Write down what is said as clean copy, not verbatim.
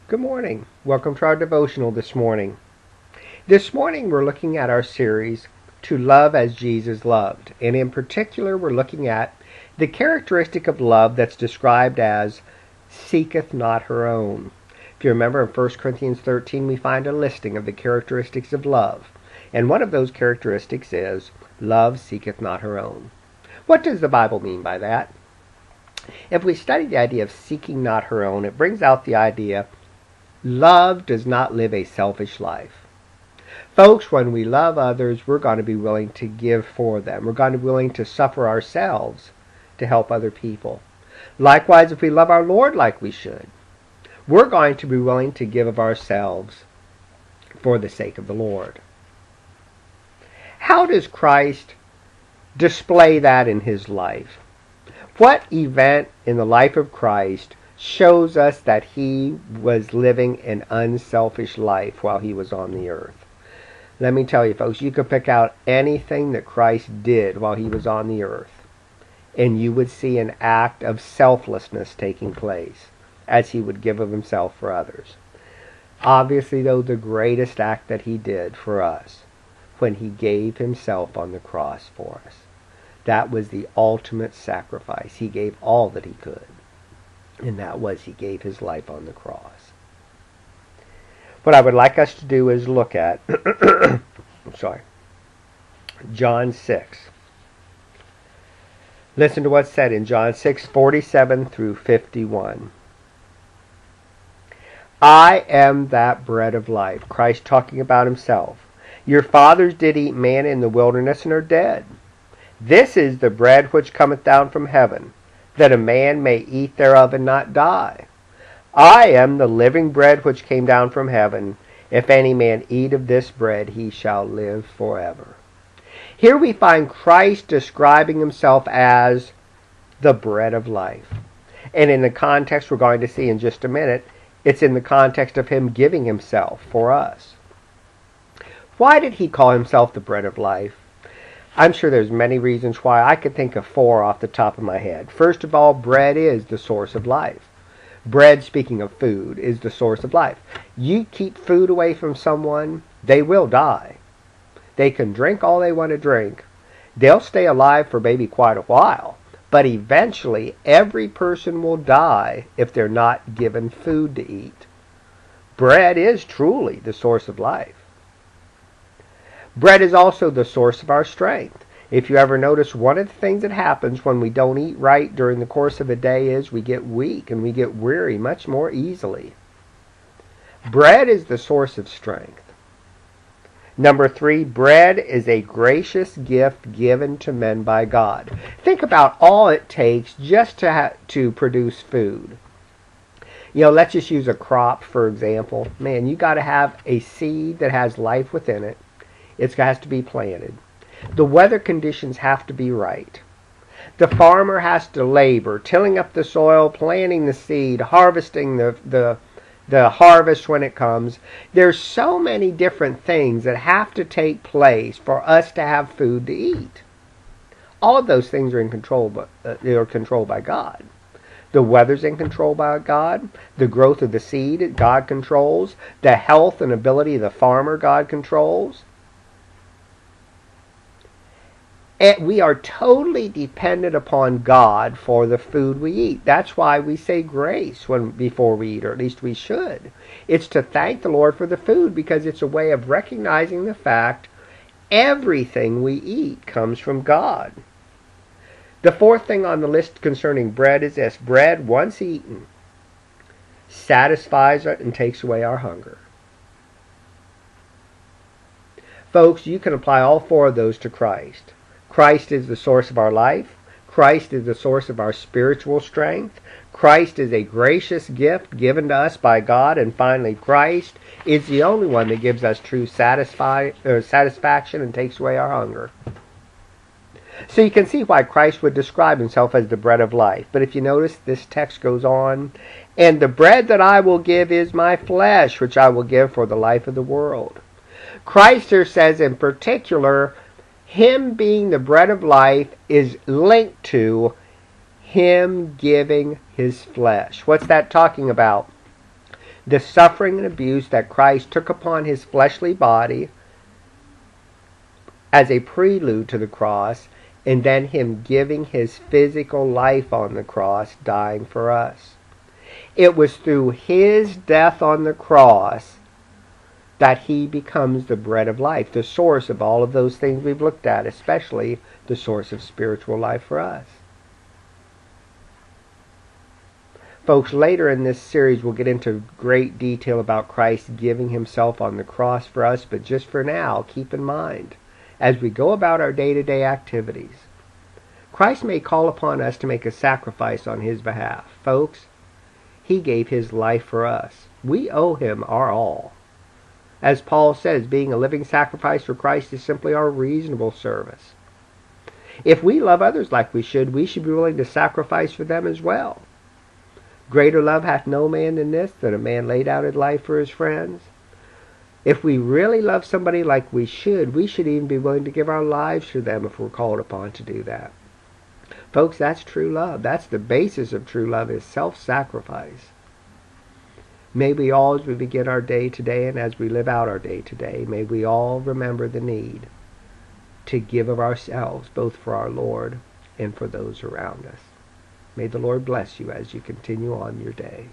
Good morning. Welcome to our devotional this morning. This morning we're looking at our series, To Love as Jesus Loved. And in particular, we're looking at the characteristic of love that's described as seeketh not her own. If you remember in 1 Corinthians 13, we find a listing of the characteristics of love. And one of those characteristics is, love seeketh not her own. What does the Bible mean by that? If we study the idea of seeking not her own, it brings out the idea love does not live a selfish life. Folks, when we love others, we're going to be willing to give for them. We're going to be willing to suffer ourselves to help other people. Likewise, if we love our Lord like we should, we're going to be willing to give of ourselves for the sake of the Lord. How does Christ display that in his life? What event in the life of Christ shows us that he was living an unselfish life while he was on the earth? Let me tell you, folks, you could pick out anything that Christ did while he was on the earth, and you would see an act of selflessness taking place as he would give of himself for others. Obviously, though, the greatest act that he did for us when he gave himself on the cross for us. That was the ultimate sacrifice. He gave all that he could. And that was, he gave his life on the cross. What I would like us to do is look at John 6. Listen to what's said in John 6:47 through 51. I am that bread of life. Christ talking about himself. Your fathers did eat manna in the wilderness and are dead. This is the bread which cometh down from heaven, that a man may eat thereof and not die. I am the living bread which came down from heaven. If any man eat of this bread, he shall live forever. Here we find Christ describing himself as the bread of life. And in the context we're going to see in just a minute, it's in the context of him giving himself for us. Why did he call himself the bread of life? I'm sure there's many reasons why. I could think of 4 off the top of my head. First of all, bread is the source of life. Bread, speaking of food, is the source of life. You keep food away from someone, they will die. They can drink all they want to drink. They'll stay alive for maybe quite a while. But eventually, every person will die if they're not given food to eat. Bread is truly the source of life. Bread is also the source of our strength. If you ever notice, one of the things that happens when we don't eat right during the course of a day is we get weak and we get weary much more easily. Bread is the source of strength. Number 3, bread is a gracious gift given to men by God. Think about all it takes just to produce food. Let's just use a crop, for example. Man, you got to have a seed that has life within it. It has to be planted. The weather conditions have to be right. The farmer has to labor, tilling up the soil, planting the seed, harvesting the harvest when it comes. There's so many different things that have to take place for us to have food to eat. All of those things are controlled by God. The weather's in control by God. The growth of the seed, God controls. The health and ability of the farmer, God controls. And we are totally dependent upon God for the food we eat. That's why we say grace before we eat, or at least we should. It's to thank the Lord for the food, because it's a way of recognizing the fact everything we eat comes from God. The 4th thing on the list concerning bread is this. Bread, once eaten, satisfies us and takes away our hunger. Folks, you can apply all 4 of those to Christ. Christ is the source of our life. Christ is the source of our spiritual strength. Christ is a gracious gift given to us by God. And finally, Christ is the only one that gives us true satisfaction and takes away our hunger. So you can see why Christ would describe himself as the bread of life. But if you notice, this text goes on, and the bread that I will give is my flesh, which I will give for the life of the world. Christ here says in particular, him being the bread of life is linked to him giving his flesh. What's that talking about? The suffering and abuse that Christ took upon his fleshly body as a prelude to the cross, and then him giving his physical life on the cross, dying for us. It was through his death on the cross that he becomes the bread of life, the source of all of those things we've looked at, especially the source of spiritual life for us. Folks, later in this series we'll get into great detail about Christ giving himself on the cross for us, but just for now, keep in mind, as we go about our day-to-day activities, Christ may call upon us to make a sacrifice on his behalf. Folks, he gave his life for us. We owe him our all. As Paul says, being a living sacrifice for Christ is simply our reasonable service. If we love others like we should be willing to sacrifice for them as well. Greater love hath no man than this, that a man laid out his life for his friends. If we really love somebody like we should even be willing to give our lives for them if we're called upon to do that. Folks, that's true love. That's the basis of true love, is self-sacrifice. May we all, as we begin our day today and as we live out our day today, may we all remember the need to give of ourselves, both for our Lord and for those around us. May the Lord bless you as you continue on your day.